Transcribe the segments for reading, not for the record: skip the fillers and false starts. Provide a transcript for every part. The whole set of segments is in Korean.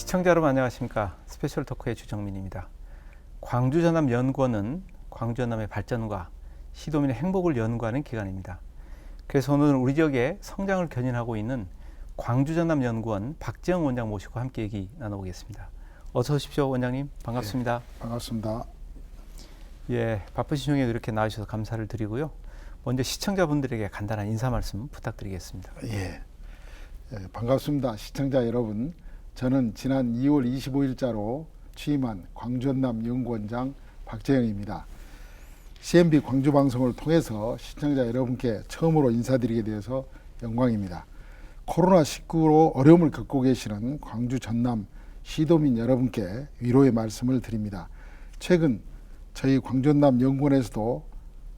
시청자 여러분 안녕하십니까. 스페셜 토크의 주정민입니다. 광주전남연구원은 광주전남의 발전과 시도민의 행복을 연구하는 기관입니다. 그래서 오늘은 우리 지역의 성장을 견인하고 있는 광주전남연구원 박재영 원장 모시고 함께 얘기 나눠보겠습니다. 어서 오십시오 원장님. 반갑습니다. 네, 반갑습니다. 예, 바쁘신 중에 이렇게 나와주셔서 감사를 드리고요. 먼저 시청자분들에게 간단한 인사 말씀 부탁드리겠습니다. 반갑습니다. 시청자 여러분. 저는 지난 2월 25일자로 취임한 광주전남 연구원장 박재영입니다. CNB 광주방송을 통해서 시청자 여러분께 처음으로 인사드리게 되어서 영광입니다. 코로나19로 어려움을 겪고 계시는 광주 전남 시도민 여러분께 위로의 말씀을 드립니다. 최근 저희 광주전남 연구원에서도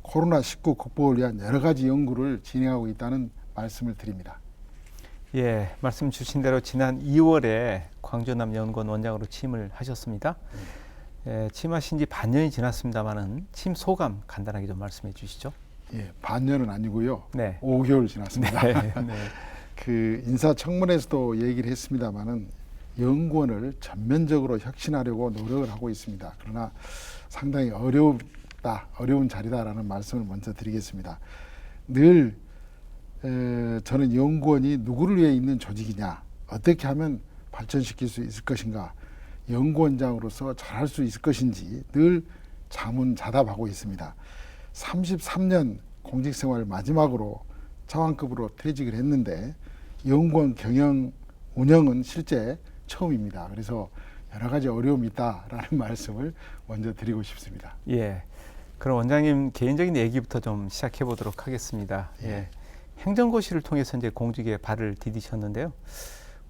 코로나19 극복을 위한 여러 가지 연구를 진행하고 있다는 말씀을 드립니다. 예, 말씀 주신 대로 지난 2월에 광주전남 연구원 원장으로 취임을 하셨습니다. 예, 취임하신 지 반년이 지났습니다만은 취임 소감 간단하게 좀 말씀해 주시죠. 예, 반년은 아니고요. 네. 5개월 지났습니다. 네, 네. 그 인사청문회에서도 얘기를 했습니다만은 연구원을 전면적으로 혁신하려고 노력을 하고 있습니다. 그러나 상당히 어려운 자리다라는 말씀을 먼저 드리겠습니다. 늘 저는 연구원이 누구를 위해 있는 조직이냐, 어떻게 하면 발전시킬 수 있을 것인가, 연구원장으로서 잘할 수 있을 것인지 늘 자문자답하고 있습니다. 33년 공직생활 마지막으로 차관급으로 퇴직을 했는데 연구원 경영 운영은 실제 처음입니다. 그래서 여러 가지 어려움이 있다라는 말씀을 먼저 드리고 싶습니다. 예, 그럼 원장님 개인적인 얘기부터 좀 시작해 보도록 하겠습니다. 예. 행정고시를 통해서 이제 공직에 발을 디디셨는데요.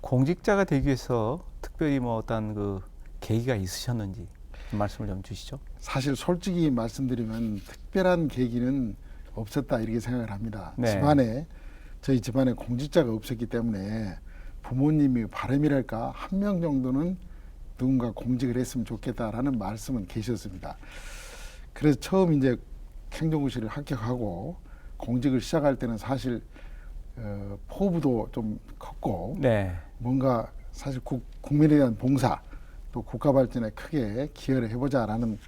공직자가 되기 위해서 특별히 뭐 어떤 그 계기가 있으셨는지 말씀을 좀 주시죠. 사실 솔직히 말씀드리면 특별한 계기는 없었다 이렇게 생각을 합니다. 네. 저희 집안에 공직자가 없었기 때문에 부모님이 바람이랄까 한 명 정도는 누군가 공직을 했으면 좋겠다라는 말씀은 계셨습니다. 그래서 처음 이제 행정고시를 합격하고 공직을 시작할 때는 사실 포부도 좀 컸고 네. 뭔가 사실 국민에 대한 봉사 또 국가 발전에 크게 기여를 해보자라는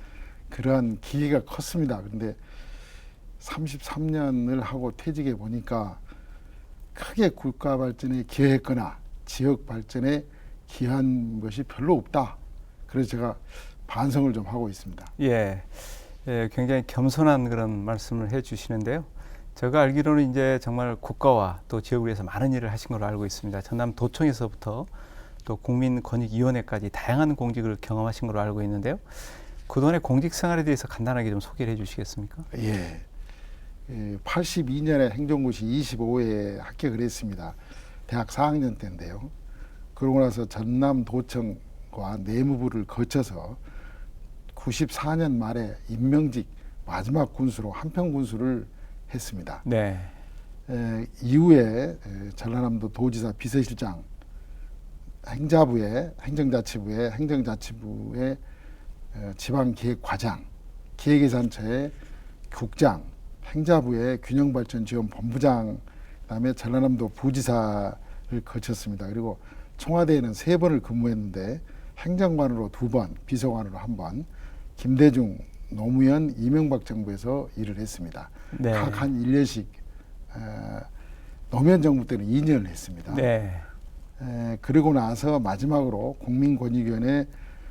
그러한 기회가 컸습니다. 그런데 33년을 하고 퇴직해 보니까 크게 국가 발전에 기여했거나 지역 발전에 기여한 것이 별로 없다. 그래서 제가 반성을 좀 하고 있습니다. 예, 예, 굉장히 겸손한 그런 말씀을 해주시는데요. 제가 알기로는 이제 정말 국가와 또 지역을 위해서 많은 일을 하신 걸로 알고 있습니다. 전남도청에서부터 또 국민권익위원회까지 다양한 공직을 경험하신 걸로 알고 있는데요. 그동안의 공직 생활에 대해서 간단하게 좀 소개를 해주시겠습니까? 예. 82년에 행정고시 25회에 합격을 했습니다. 대학 4학년 때인데요. 그러고 나서 전남도청과 내무부를 거쳐서 94년 말에 임명직 마지막 군수로 한평군수를 했습니다. 네. 이후에 전라남도 도지사 비서실장, 행정자치부의 지방기획과장, 기획예산처의 국장, 행자부의 균형발전지원본부장, 그다음에 전라남도 부지사를 거쳤습니다. 그리고 청와대에는 3번을 근무했는데 행정관으로 2번, 비서관으로 1번, 김대중, 노무현, 이명박 정부에서 일을 했습니다. 네. 각 한 1년씩 노무현 정부 때는 2년을 했습니다. 네. 그리고 나서 마지막으로 국민권익위원회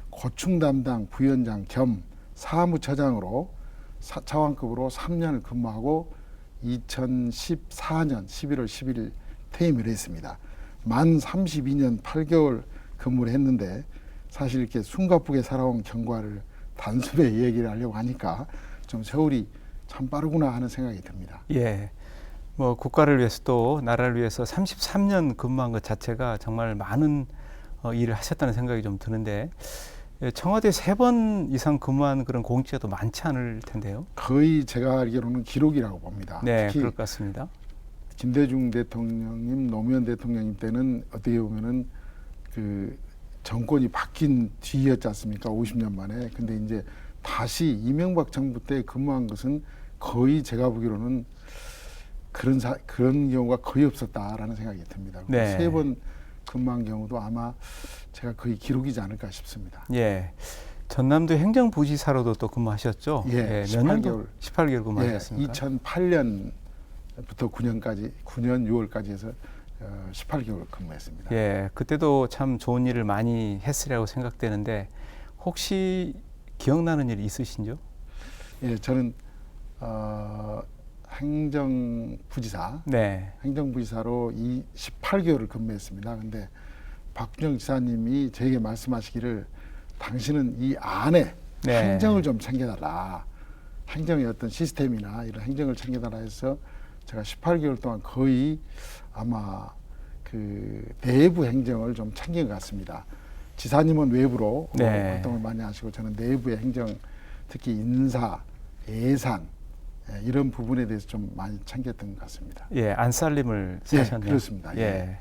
고충 담당 부위원장 겸 사무처장으로 차관급으로 3년을 근무하고 2014년 11월 10일 퇴임을 했습니다. 만 32년 8개월 근무를 했는데 사실 이렇게 숨가쁘게 살아온 경과를 단순히 얘기를 하려고 하니까 좀 세월이 참 빠르구나 하는 생각이 듭니다. 예. 뭐 국가를 위해서 또 나라를 위해서 33년 근무한 것 자체가 정말 많은 일을 하셨다는 생각이 좀 드는데 청와대 3번 이상 근무한 그런 공직자도 많지 않을 텐데요. 거의 제가 알기로는 기록이라고 봅니다. 네, 특히 그럴 것 같습니다. 김대중 대통령님, 노무현 대통령님 때는 어떻게 보면은 그 정권이 바뀐 뒤였지 않습니까? 50년 만에. 근데 이제 다시 이명박 정부 때 근무한 것은 거의 제가 보기로는 그런 경우가 거의 없었다라는 생각이 듭니다. 네. 3번 근무한 경우도 아마 제가 거의 기록이지 않을까 싶습니다. 예. 전남도 행정부지사로도 또 근무하셨죠? 예, 몇 년도? 18개월. 18개월 근무하셨습니까? 2008년부터 9년 6월까지 해서 18개월 근무했습니다. 예, 그때도 참 좋은 일을 많이 했으리라고 생각되는데 혹시 기억나는 일 있으신죠? 예, 저는 행정부지사, 네. 행정부지사로 18개월을 근무했습니다. 근데 박준영 지사님이 저에게 말씀하시기를 당신은 이 안에 네. 행정을 좀 챙겨달라. 행정의 어떤 시스템이나 이런 행정을 챙겨달라 해서 제가 18개월 동안 거의 아마 그 내부 행정을 좀 챙긴 것 같습니다. 지사님은 외부로 네. 활동을 많이 하시고 저는 내부의 행정, 특히 인사, 예산 이런 부분에 대해서 좀 많이 챙겼던 것 같습니다. 예, 안살림을 예, 사셨네요. 그렇습니다. 예.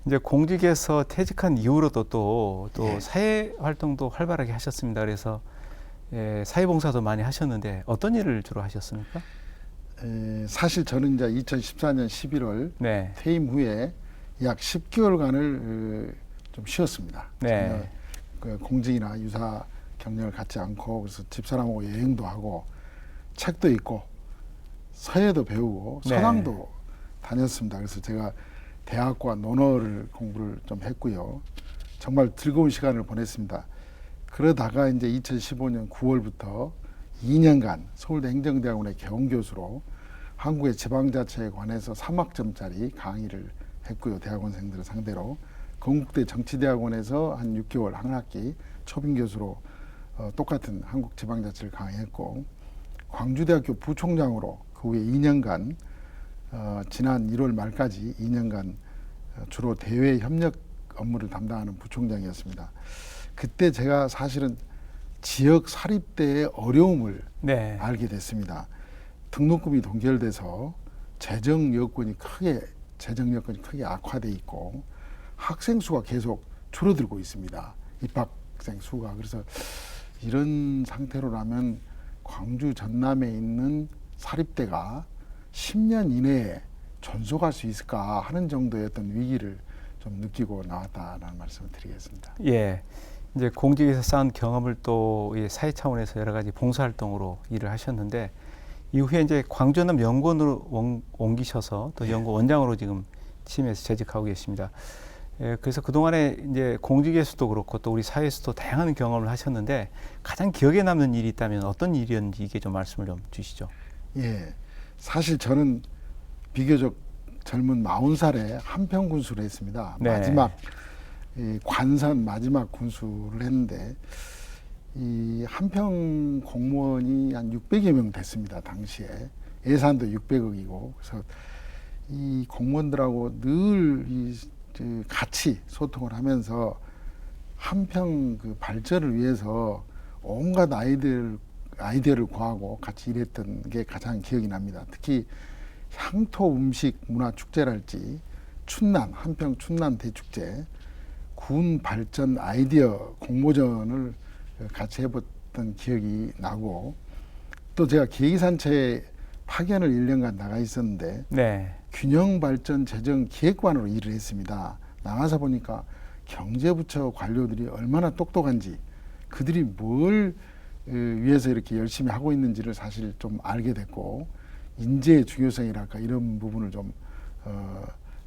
이제 공직에서 퇴직한 이후로도 또 예. 사회 활동도 활발하게 하셨습니다. 그래서 예, 사회봉사도 많이 하셨는데 어떤 일을 주로 하셨습니까? 사실 저는 이제 2014년 11월 네. 퇴임 후에 약 10개월간을 좀 쉬었습니다. 네. 전혀 그 공직이나 유사 경력을 갖지 않고 그래서 집사람하고 여행도 하고 책도 읽고 서예도 배우고 네. 서당도 다녔습니다. 그래서 제가 대학과 논어를 공부를 좀 했고요. 정말 즐거운 시간을 보냈습니다. 그러다가 이제 2015년 9월부터 2년간 서울대 행정대학원의 개원교수로 한국의 지방자치에 관해서 3학점짜리 강의를 했고요. 대학원생들을 상대로 건국대 정치대학원에서 한 6개월 한 학기 초빙교수로 똑같은 한국 지방자치를 강의했고 광주대학교 부총장으로 그 후에 2년간 지난 1월 말까지 2년간 주로 대외 협력 업무를 담당하는 부총장이었습니다. 그때 제가 사실은 지역 사립대의 어려움을 네. 알게 됐습니다. 등록금이 동결돼서 재정 여건이 크게 악화돼 있고 학생 수가 계속 줄어들고 있습니다. 입학생 수가. 그래서 이런 상태로라면 광주 전남에 있는 사립대가 10년 이내에 존속할 수 있을까 하는 정도의 어떤 위기를 좀 느끼고 나왔다라는 말씀을 드리겠습니다. 예. 이제 공직에서 쌓은 경험을 또 사회 차원에서 여러 가지 봉사활동으로 일을 하셨는데 이후에 이제 광주남 연구원으로 옮기셔서 또 연구원장으로 지금 취임해서 재직하고 계십니다. 예, 그래서 그동안에 이제 공직에서도 그렇고 또 우리 사회에서도 다양한 경험을 하셨는데 가장 기억에 남는 일이 있다면 어떤 일이었는지 이게 좀 말씀을 좀 주시죠. 예. 사실 저는 비교적 젊은 40살에 한평 군수를 했습니다. 네. 마지막 관선 마지막 군수를 했는데 이 한평 공무원이 한 600여 명 됐습니다. 당시에 예산도 600억이고 그래서 이 공무원들하고 늘 같이 소통을 하면서 한평 그 발전을 위해서 온갖 아이디어를 구하고 같이 일했던 게 가장 기억이 납니다. 특히 향토 음식 문화 축제랄지 춘남 한평 춘남 대축제 군 발전 아이디어 공모전을 같이 해봤던 기억이 나고 또 제가 계기산채 파견을 1년간 나가 있었는데 네. 균형발전 재정 기획관으로 일을 했습니다. 나가서 보니까 경제부처 관료들이 얼마나 똑똑한지 그들이 뭘 위해서 이렇게 열심히 하고 있는지를 사실 좀 알게 됐고 인재의 중요성이랄까 이런 부분을 좀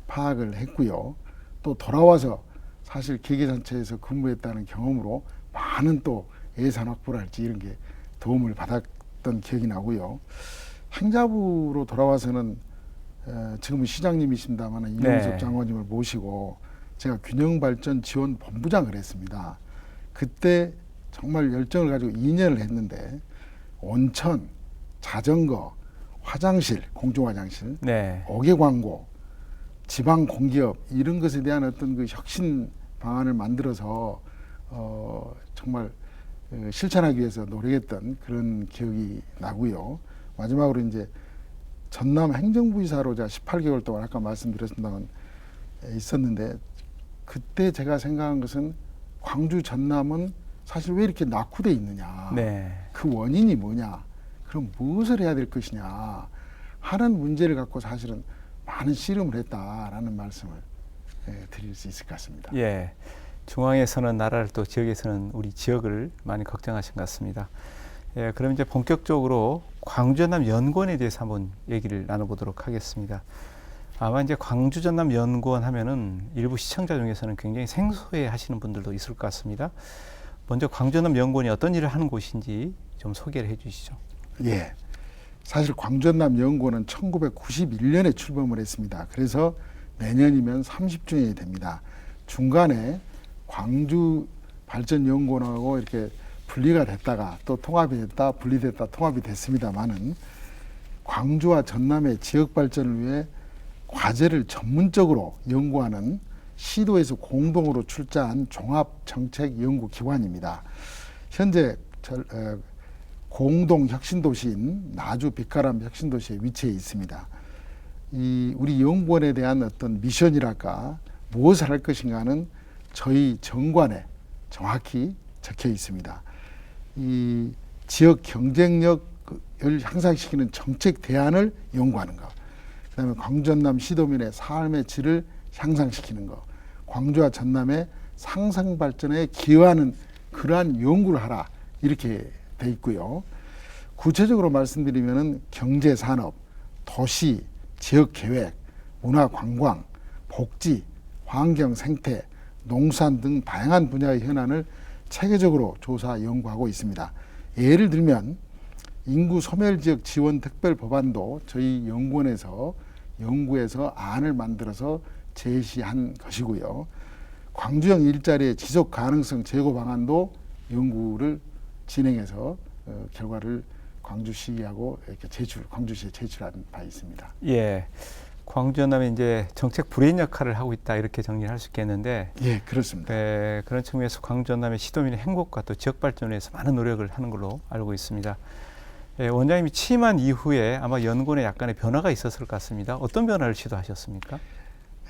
파악을 했고요. 또 돌아와서 사실 계기산채에서 근무했다는 경험으로 많은 또 예산 확보랄지 이런 게 도움을 받았던 기억이 나고요. 행자부로 돌아와서는 지금은 시장님이십니다만 이명섭 네. 장관님을 모시고 제가 균형발전지원본부장을 했습니다. 그때 정말 열정을 가지고 2년을 했는데 온천, 자전거, 화장실, 공중화장실, 네. 어계 광고, 지방 공기업 이런 것에 대한 어떤 그 혁신 방안을 만들어서 정말 실천하기 위해서 노력했던 그런 기억이 나고요. 마지막으로 이제 전남 행정부이사로 제가 18개월 동안 아까 말씀드렸습니다만 있었는데 그때 제가 생각한 것은 광주 전남은 사실 왜 이렇게 낙후돼 있느냐. 네. 그 원인이 뭐냐. 그럼 무엇을 해야 될 것이냐 하는 문제를 갖고 사실은 많은 씨름을 했다라는 말씀을 드릴 수 있을 것 같습니다. 예. 중앙에서는 나라를 또 지역에서는 우리 지역을 많이 걱정하신 것 같습니다. 예, 그럼 이제 본격적으로 광주전남연구원에 대해서 한번 얘기를 나눠보도록 하겠습니다. 아마 이제 광주전남연구원 하면은 일부 시청자 중에서는 굉장히 생소해 하시는 분들도 있을 것 같습니다. 먼저 광주전남연구원이 어떤 일을 하는 곳인지 좀 소개를 해 주시죠. 예. 사실 광주전남연구원은 1991년에 출범을 했습니다. 그래서 내년이면 30주년이 됩니다. 중간에 광주발전연구원하고 이렇게 분리가 됐다가 또 통합이 됐다, 분리됐다, 통합이 됐습니다만은 광주와 전남의 지역 발전을 위해 과제를 전문적으로 연구하는 시도에서 공동으로 출자한 종합정책연구기관입니다. 현재 공동 혁신도시인 나주 빛가람 혁신도시에 위치해 있습니다. 우리 연구원에 대한 어떤 미션이랄까 무엇을 할 것인가는 저희 정관에 정확히 적혀 있습니다. 이 지역 경쟁력을 향상시키는 정책 대안을 연구하는 것, 그다음에 광주 전남 시도민의 삶의 질을 향상시키는 것, 광주와 전남의 상생 발전에 기여하는 그러한 연구를 하라 이렇게 돼 있고요. 구체적으로 말씀드리면은 경제 산업, 도시, 지역 계획, 문화 관광, 복지, 환경 생태, 농산 등 다양한 분야의 현안을 체계적으로 조사 연구하고 있습니다. 예를 들면 인구 소멸 지역 지원 특별 법안도 저희 연구원에서 연구해서 안을 만들어서 제시한 것이고요. 광주형 일자리의 지속 가능성 제고 방안도 연구를 진행해서 결과를 광주시하고 이렇게 광주시에 제출한 바 있습니다. 예. 광주전남이 이제 정책 브레인 역할을 하고 있다 이렇게 정리할 수 있겠는데, 예, 그렇습니다. 그런 측면에서 광주전남의 시도민의 행복과 또 지역 발전을 위해서 많은 노력을 하는 걸로 알고 있습니다. 원장님이 취임한 이후에 아마 연구원에 약간의 변화가 있었을 것 같습니다. 어떤 변화를 시도하셨습니까?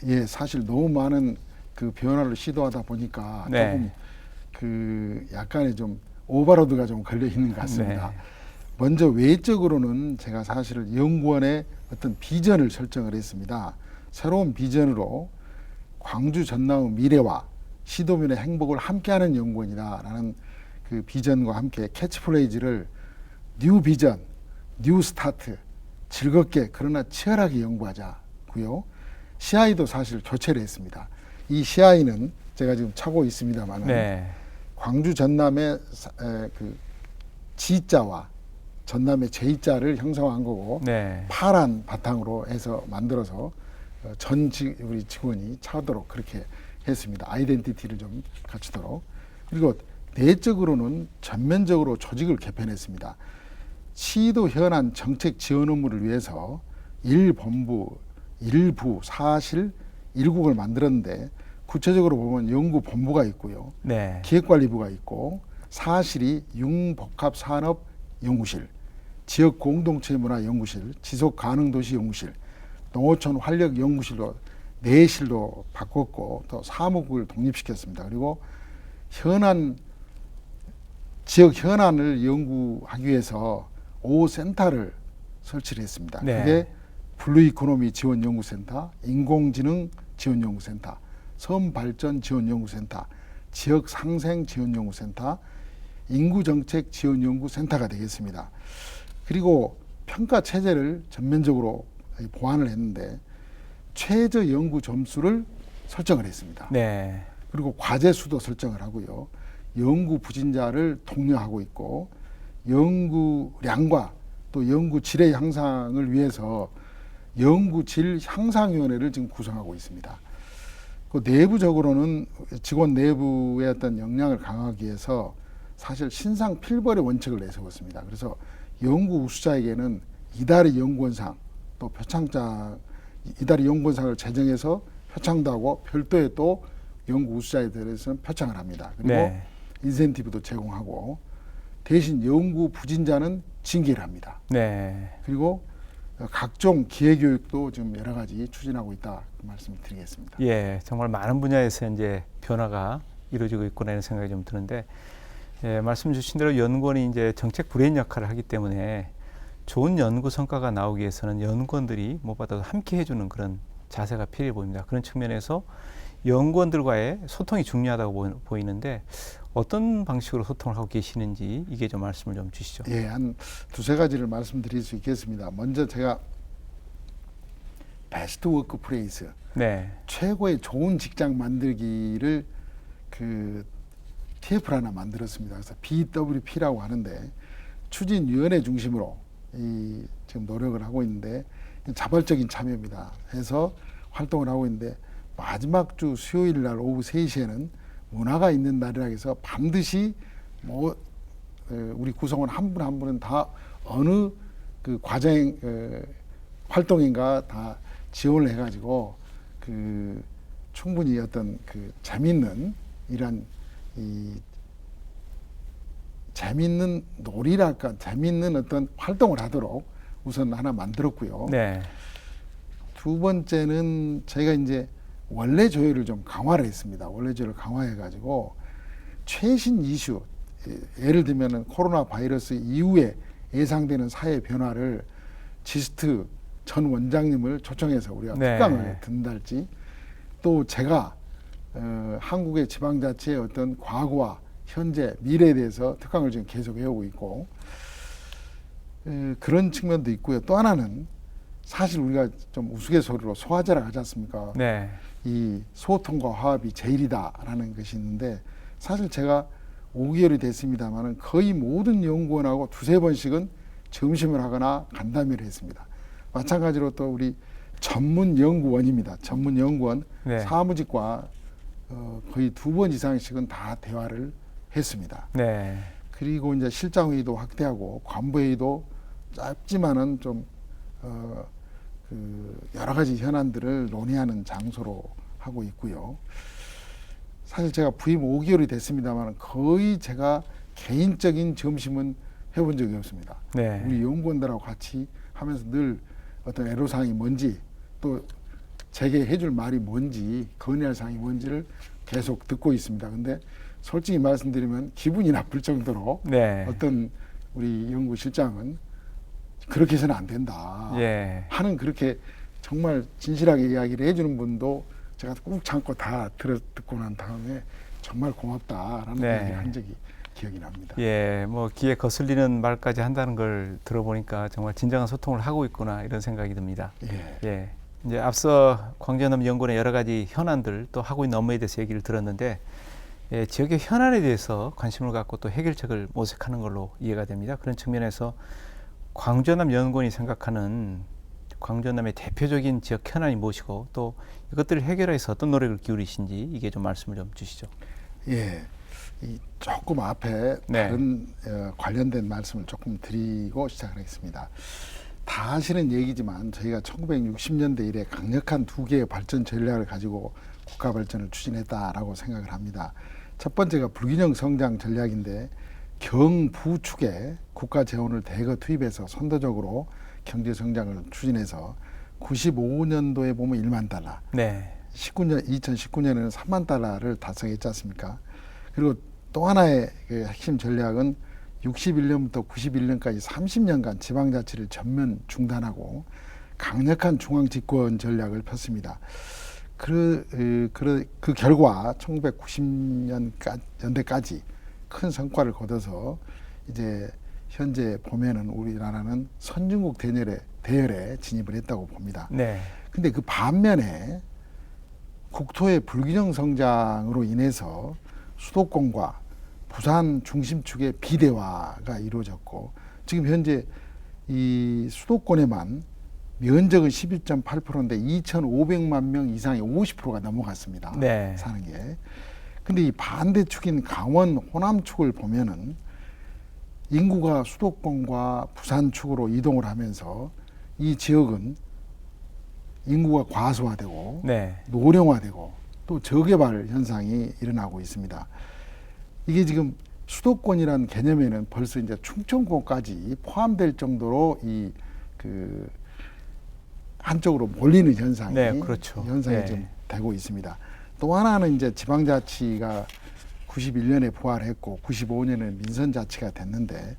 예, 사실 너무 많은 그 변화를 시도하다 보니까 네. 조금 그 약간의 좀 오버로드가 좀 걸려 있는 것 같습니다. 네. 먼저 외적으로는 제가 사실 연구원의 어떤 비전을 설정을 했습니다. 새로운 비전으로 광주 전남의 미래와 시도민의 행복을 함께하는 연구원이다라는 그 비전과 함께 캐치프레이즈를 뉴 비전, 뉴 스타트, 즐겁게 그러나 치열하게 연구하자고요. CI도 사실 교체를 했습니다. 이 CI는 제가 지금 차고 있습니다만 네. 광주 전남의 그 G자와 전남의 J자를 형성한 거고 네. 파란 바탕으로 해서 만들어서 우리 직원이 차도록 그렇게 했습니다. 아이덴티티를 좀 갖추도록. 그리고 내적으로는 전면적으로 조직을 개편했습니다. 시도 현안 정책 지원 업무를 위해서 1본부, 1부, 4실, 1국을 만들었는데 구체적으로 보면 연구본부가 있고요. 네. 기획관리부가 있고 사실이 융복합산업연구실, 지역공동체문화연구실, 지속가능도시연구실, 농어촌 활력연구실로 4실로 바꿨고 또 사무국을 독립시켰습니다. 그리고 지역 현안을 연구하기 위해서 5센터를 설치를 했습니다. 네. 그게 블루이코노미 지원연구센터, 인공지능 지원연구센터, 섬발전 지원연구센터, 지역상생지원연구센터, 인구정책 지원연구센터가 되겠습니다. 그리고 평가체제를 전면적으로 보완을 했는데 최저 연구 점수를 설정을 했습니다. 네. 그리고 과제 수도 설정을 하고요. 연구 부진자를 독려하고 있고 연구량과 또 연구 질의 향상을 위해서 연구질 향상위원회를 지금 구성하고 있습니다. 그 내부적으로는 직원 내부의 어떤 역량을 강화하기 위해서 사실 신상 필벌의 원칙을 내세웠습니다. 그래서 연구 우수자에게는 이달의 연구원상 또 표창장, 이달의 연구원상을 제정해서 표창도 하고 별도의 또 연구 우수자에 대해서는 표창을 합니다. 그리고 네. 인센티브도 제공하고 대신 연구 부진자는 징계를 합니다. 네. 그리고 각종 기회교육도 지금 여러 가지 추진하고 있다 그 말씀을 드리겠습니다. 예, 정말 많은 분야에서 이제 변화가 이루어지고 있구나 이런 생각이 좀 드는데, 예, 말씀 주신 대로 연구원이 이제 정책 브레인 역할을 하기 때문에 좋은 연구 성과가 나오기 위해서는 연구원들이 무엇보다도 함께 해주는 그런 자세가 필요해 보입니다. 그런 측면에서 연구원들과의 소통이 중요하다고 보이는데 어떤 방식으로 소통을 하고 계시는지 이게 좀 말씀을 좀 주시죠. 예, 한 두세 가지를 말씀드릴 수 있겠습니다. 먼저 제가 베스트 워크 플레이스, 네. 최고의 좋은 직장 만들기를 그 TF를 하나 만들었습니다. 그래서 BWP라고 하는데 추진위원회 중심으로 이 지금 노력을 하고 있는데 자발적인 참여입니다. 해서 활동을 하고 있는데 마지막 주 수요일 날 오후 3시에는 문화가 있는 날이라 해서 반드시 뭐 우리 구성원 한 분 한 분은 다 어느 그 과정 활동인가 다 지원을 해가지고 그 충분히 어떤 그 재밌는 이런 이 재밌는 놀이랄까 재밌는 어떤 활동을 하도록 우선 하나 만들었고요. 네. 두 번째는 저희가 이제 원래 조율을 좀 강화를 했습니다. 원래 조율을 강화해가지고 최신 이슈, 예를 들면은 코로나 바이러스 이후에 예상되는 사회 변화를 지스트 전 원장님을 초청해서 우리가 네. 특강을 듣는달지, 또 제가 한국의 지방자치의 어떤 과거와 현재, 미래에 대해서 특강을 지금 계속 해오고 있고, 그런 측면도 있고요. 또 하나는 사실 우리가 좀 우스갯소리로 소화제라 하지 않습니까? 네. 이 소통과 화합이 제일이다라는 것이 있는데, 사실 제가 5개월이 됐습니다만은 거의 모든 연구원하고 두세 번씩은 점심을 하거나 간담회를 했습니다. 마찬가지로 또 우리 전문 연구원입니다. 전문 연구원 네. 사무직과 거의 2번 이상씩은 다 대화를 했습니다. 네. 그리고 이제 실장회의도 확대하고 관부회의도 짧지만은 좀 그 여러 가지 현안들을 논의하는 장소로 하고 있고요. 사실 제가 부임 5개월이 됐습니다만 거의 제가 개인적인 점심은 해본 적이 없습니다. 네. 우리 연구원들하고 같이 하면서 늘 어떤 애로사항이 뭔지, 또 제게 해줄 말이 뭔지, 건의할 사항이 뭔지를 계속 듣고 있습니다. 근데 솔직히 말씀드리면 기분이 나쁠 정도로 네. 어떤 우리 연구실장은 그렇게 해서는 안 된다 예. 하는, 그렇게 정말 진실하게 이야기를 해주는 분도 제가 꾹 참고 다 듣고 난 다음에 정말 고맙다라는 네. 이야기를 한 적이 기억이 납니다. 예, 뭐 귀에 거슬리는 말까지 한다는 걸 들어보니까 정말 진정한 소통을 하고 있구나 이런 생각이 듭니다. 예. 예. 이제 앞서 광전남 연구원의 여러 가지 현안들 또 하고 있는 업무에 대해서 얘기를 들었는데 예, 지역의 현안에 대해서 관심을 갖고 또 해결책을 모색하는 걸로 이해가 됩니다. 그런 측면에서 광전남 연구원이 생각하는 광전남의 대표적인 지역 현안이 무엇이고 또 이것들을 해결해서 어떤 노력을 기울이신지 이게 좀 말씀을 좀 주시죠. 예. 이 조금 앞에 네. 다른 관련된 말씀을 조금 드리고 시작을 하겠습니다. 다 아시는 얘기지만 저희가 1960년대 이래 강력한 2개의 발전 전략을 가지고 국가 발전을 추진했다라고 생각을 합니다. 첫 번째가 불균형 성장 전략인데 경부축에 국가 재원을 대거 투입해서 선도적으로 경제 성장을 추진해서 95년도에 보면 1만 달러, 네. 2019년에는 3만 달러를 달성했지 않습니까? 그리고 또 하나의 그 핵심 전략은 61년부터 91년까지 30년간 지방자치를 전면 중단하고 강력한 중앙 집권 전략을 폈습니다. 그 결과 1990년대까지 큰 성과를 거둬서 이제 현재 보면은 우리나라는 선진국 대열에 진입을 했다고 봅니다. 네. 근데 그 반면에 국토의 불균형 성장으로 인해서 수도권과 부산 중심축의 비대화가 이루어졌고, 지금 현재 이 수도권에만 면적은 11.8%인데 2,500만 명 이상의 50%가 넘어갔습니다. 네. 사는 게. 근데 이 반대축인 강원 호남축을 보면은 인구가 수도권과 부산축으로 이동을 하면서 이 지역은 인구가 과소화되고 네. 노령화되고 또 저개발 현상이 일어나고 있습니다. 이게 지금 수도권이라는 개념에는 벌써 이제 충청권까지 포함될 정도로 이 그 한쪽으로 몰리는 현상이 네, 그렇죠. 네. 지금 되고 있습니다. 또 하나는 이제 지방자치가 91년에 부활했고 95년에 민선자치가 됐는데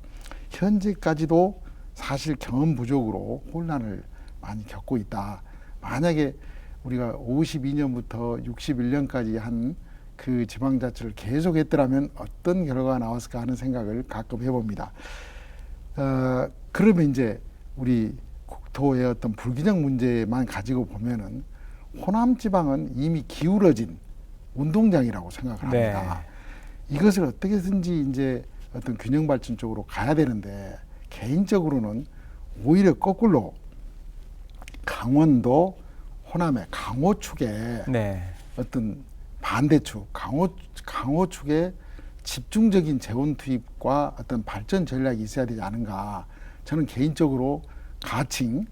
현재까지도 사실 경험 부족으로 혼란을 많이 겪고 있다. 만약에 우리가 52년부터 61년까지 한 그 지방자치를 계속했더라면 어떤 결과가 나왔을까 하는 생각을 가끔 해봅니다. 그러면 이제 우리 국토의 어떤 불균형 문제만 가지고 보면은 호남 지방은 이미 기울어진 운동장이라고 생각을 합니다. 이것을 어떻게든지 이제 어떤 균형 발전 쪽으로 가야 되는데 개인적으로는 오히려 거꾸로 강원도 호남의 강호 축에 어떤 반대축 강호 축에 집중적인 재원 투입과 어떤 발전 전략이 있어야 되지 않은가. 저는 개인적으로 가칭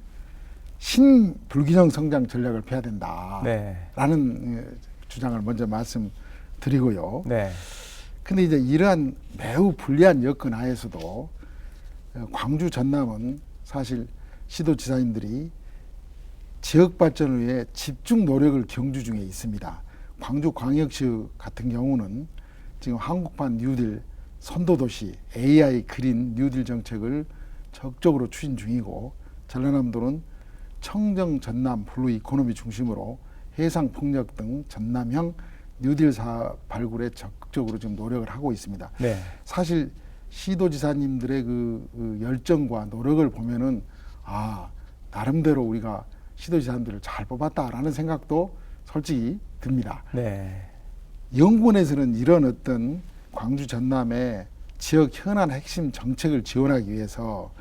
신불균형 성장 전략을 펴야 된다라는 주장을 먼저 말씀드리고요. 근데 이제 이러한 매우 불리한 여건 하에서도 광주 전남은 사실 시도지사님들이 지역 발전을 위해 집중 노력을 경주 중에 있습니다. 광주광역시 같은 경우는 지금 한국판 뉴딜 선도도시 AI 그린 뉴딜 정책을 적극적으로 추진 중이고, 전라남도는 청정 전남 블루 이코노미 중심으로 해상 폭력 등 전남형 뉴딜 사업 발굴에 적극적으로 지금 노력을 하고 있습니다. 사실 시도지사님들의 그 열정과 노력을 보면은 나름대로 우리가 시도지사님들을 잘 뽑았다라는 생각도 솔직히 듭니다. 연구원에서는 이런 어떤 광주 전남의 지역 현안 핵심 정책을 지원하기 위해서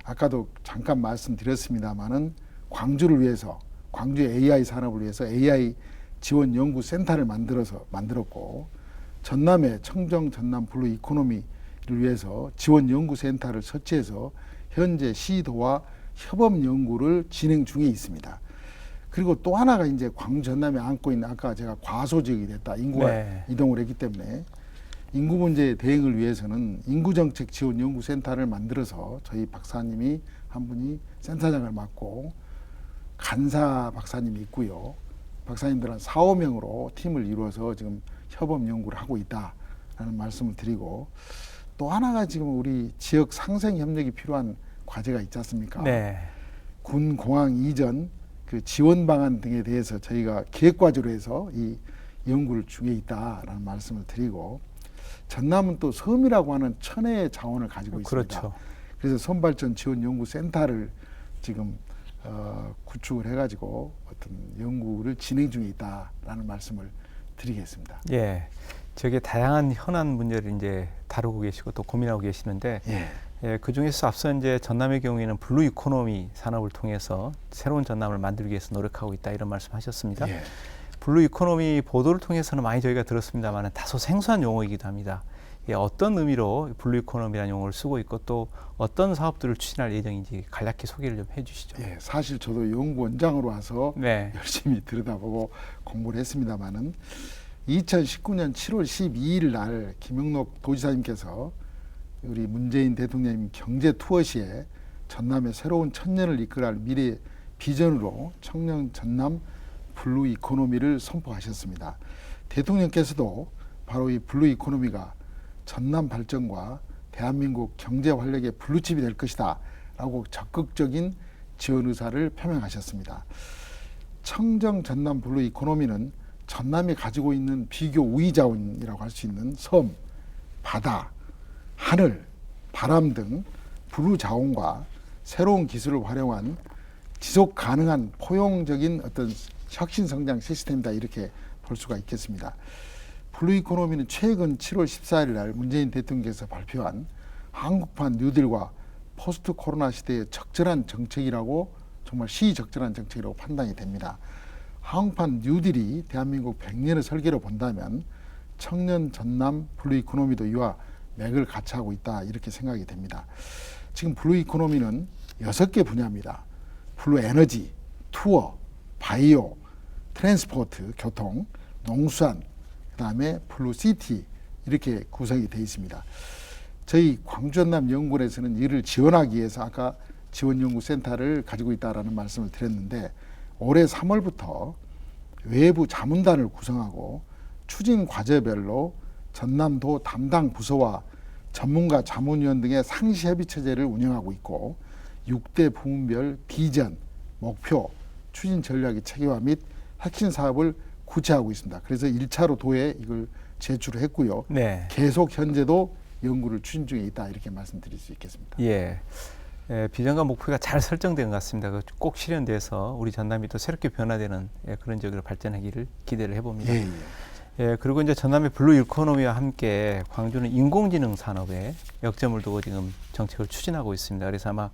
아까도 잠깐 말씀드렸습니다마는 광주를 위해서 광주 AI 산업을 위해서 AI 지원 연구 센터를 만들었고, 전남의 청정 전남 블루 이코노미를 위해서 지원 연구 센터를 설치해서 현재 시도와 협업 연구를 진행 중에 있습니다. 그리고 또 하나가 이제 광주 전남에 안고 있는, 아까 제가 과소 지역이 됐다, 인구가 이동을 했기 때문에 인구 문제 대응을 위해서는 인구정책 지원 연구센터를 만들어서 저희 박사님이 한 분이 센터장을 맡고 간사 박사님이 있고요. 박사님들 한 4, 5명으로 팀을 이루어서 지금 협업 연구를 하고 있다라는 말씀을 드리고, 또 하나가 지금 우리 지역 상생 협력이 필요한 과제가 있지 않습니까? 군 공항 이전 그 지원 방안 등에 대해서 저희가 기획 과제로 해서 이 연구를 중에 있다라는 말씀을 드리고, 전남은 또 섬이라고 하는 천혜의 자원을 가지고 있습니다. 그래서 섬발전 지원 연구 센터를 지금 구축을 해가지고 어떤 연구를 진행 중에 있다라는 말씀을 드리겠습니다. 저게 다양한 현안 문제를 이제 다루고 계시고 또 고민하고 계시는데, 그 중에서 앞서 이제 전남의 경우에는 블루 이코노미 산업을 통해서 새로운 전남을 만들기 위해서 노력하고 있다, 이런 말씀하셨습니다. 블루 이코노미 보도를 통해서는 많이 저희가 들었습니다만 다소 생소한 용어이기도 합니다. 어떤 의미로 블루 이코노미라는 용어를 쓰고 있고 또 어떤 사업들을 추진할 예정인지 간략히 소개를 좀 해주시죠. 사실 저도 연구원장으로 와서 열심히 들여다보고 공부를 했습니다마는 2019년 7월 12일 날 김영록 도지사님께서 우리 문재인 대통령님 경제 투어 시에 전남의 새로운 천년을 이끌어갈 미래 비전으로 청년 전남 블루 이코노미를 선포하셨습니다. 대통령께서도 바로 이 블루 이코노미가 전남 발전과 대한민국 경제 활력의 블루칩이 될 것이다 라고 적극적인 지원 의사를 표명하셨습니다. 청정 전남 블루 이코노미는 전남이 가지고 있는 비교 우위 자원이라고 할 수 있는 섬, 바다, 하늘, 바람 등 블루 자원과 새로운 기술을 활용한 지속 가능한 포용적인 어떤 혁신 성장 시스템이다, 이렇게 볼 수가 있겠습니다. 블루 이코노미는 최근 7월 14일 날 문재인 대통령께서 발표한 한국판 뉴딜과 포스트 코로나 시대의 적절한 정책이라고, 정말 시적절한 정책이라고 판단이 됩니다. 한국판 뉴딜이 대한민국 100년의 설계로 본다면 청년 전남 블루 이코노미도 이와 맥을 같이 하고 있다, 이렇게 생각이 됩니다. 지금 블루 이코노미는 6개 분야입니다. 블루 에너지, 투어, 바이오, 트랜스포트, 교통, 농수산, 그다음에 블루 시티, 이렇게 구성이 되어 있습니다. 저희 광주전남 연구원에서는 이를 지원하기 위해서 아까 지원연구센터를 가지고 있다라는 말씀을 드렸는데, 올해 3월부터 외부 자문단을 구성하고 추진 과제별로 전남도 담당 부서와 전문가 자문위원 등의 상시 협의 체제를 운영하고 있고, 6대 부문별 비전, 목표, 추진 전략의 체계화 및 혁신 사업을 구체하고 있습니다. 그래서 1차로 도에 이걸 제출을 했고요. 네. 계속 현재도 연구를 추진 중에 있다 이렇게 말씀드릴 수 있겠습니다. 예. 비전과 목표가 잘 설정된 것 같습니다. 꼭 실현돼서 우리 전남이 또 새롭게 변화되는 그런 지역으로 발전하기를 기대를 해봅니다. 예, 예. 그리고 이제 전남의 블루 이코노미와 함께 광주는 인공지능 산업에 역점을 두고 지금 정책을 추진하고 있습니다. 그래서 아마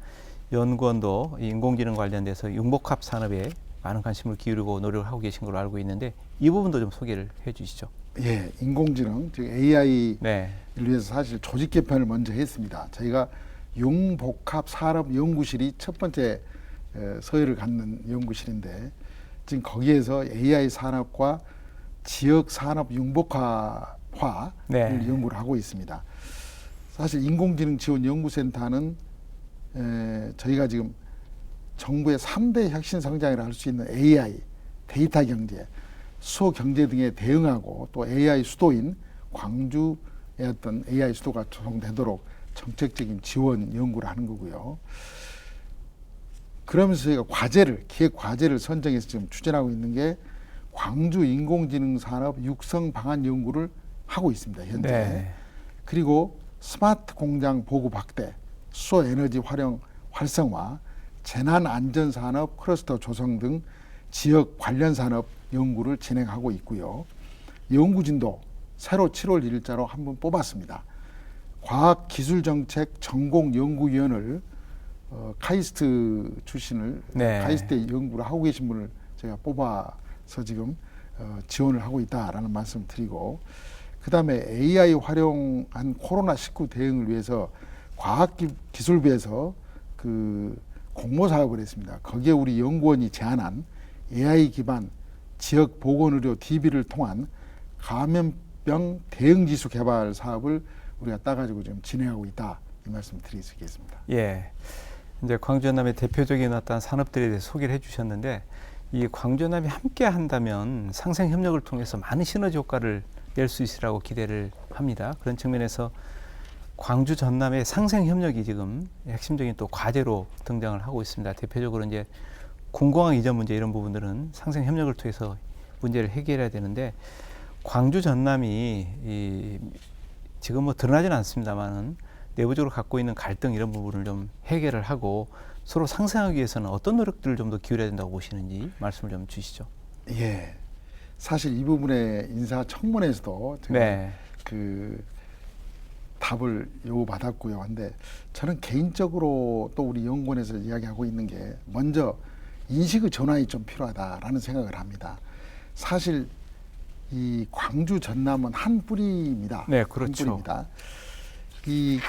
연구원도 이 인공지능 관련돼서 융복합 산업에 많은 관심을 기울이고 노력을 하고 계신 걸로 알고 있는데 이 부분도 좀 소개를 해 주시죠. 예, 인공지능, 즉 AI를 네. 위해서 사실 조직 개편을 먼저 했습니다. 저희가 융복합산업연구실이 첫 번째 서열을 갖는 연구실인데 지금 거기에서 AI 산업과 지역 산업 융복화를 네. 연구를 하고 있습니다. 사실 인공지능 지원 연구센터는 저희가 지금 정부의 3대 혁신 성장이라 할 수 있는 AI, 데이터 경제, 수호 경제 등에 대응하고 또 AI 수도인 광주의 어떤 AI 수도가 조성되도록 정책적인 지원 연구를 하는 거고요. 그러면서 저희가 기획 과제를 선정해서 지금 추진하고 있는 게 광주 인공지능 산업 육성 방안 연구를 하고 있습니다. 현재. 네. 그리고 스마트 공장 보급 확대, 수소 에너지 활용 활성화, 재난 안전 산업 클러스터 조성 등 지역 관련 산업 연구를 진행하고 있고요. 연구진도 새로 7월 1일자로 한 번 뽑았습니다. 과학기술정책 전공연구위원을 카이스트 출신을 네. 카이스트에 연구를 하고 계신 분을 제가 뽑아서 지금 지원을 하고 있다라는 말씀을 드리고, 그 다음에 AI 활용한 코로나19 대응을 위해서 과학기술부에서 그 공모 사업을 했습니다. 거기에 우리 연구원이 제안한 AI 기반 지역 보건의료 DB를 통한 감염병 대응지수 개발 사업을 우리가 따가지고 지금 진행하고 있다, 이 말씀 드릴 수 있겠습니다. 예. 이제 광주 전남의 대표적인 어떤 산업들에 대해서 소개를 해주셨는데 이 광주 전남이 함께 한다면 상생 협력을 통해서 많은 시너지 효과를 낼 수 있으라고 기대를 합니다. 그런 측면에서 광주 전남의 상생 협력이 지금 핵심적인 또 과제로 등장을 하고 있습니다. 대표적으로 이제 군공항 이전 문제 이런 부분들은 상생 협력을 통해서 문제를 해결해야 되는데 광주 전남이 지금 뭐 드러나지는 않습니다만은 내부적으로 갖고 있는 갈등 이런 부분을 좀 해결을 하고 서로 상생하기 위해서는 어떤 노력들을 좀 더 기울여야 된다고 보시는지 말씀을 좀 주시죠. 예. 사실 이 부분에 인사청문회에서도 제가 네. 그 답을 요구받았고요. 근데 저는 개인적으로 또 우리 연구원에서 이야기하고 있는 게 먼저 인식의 전환이 좀 필요하다라는 생각을 합니다. 사실 이 광주 전남은 한 뿌리입니다. 네, 그렇죠. 한 뿌리입니다. 이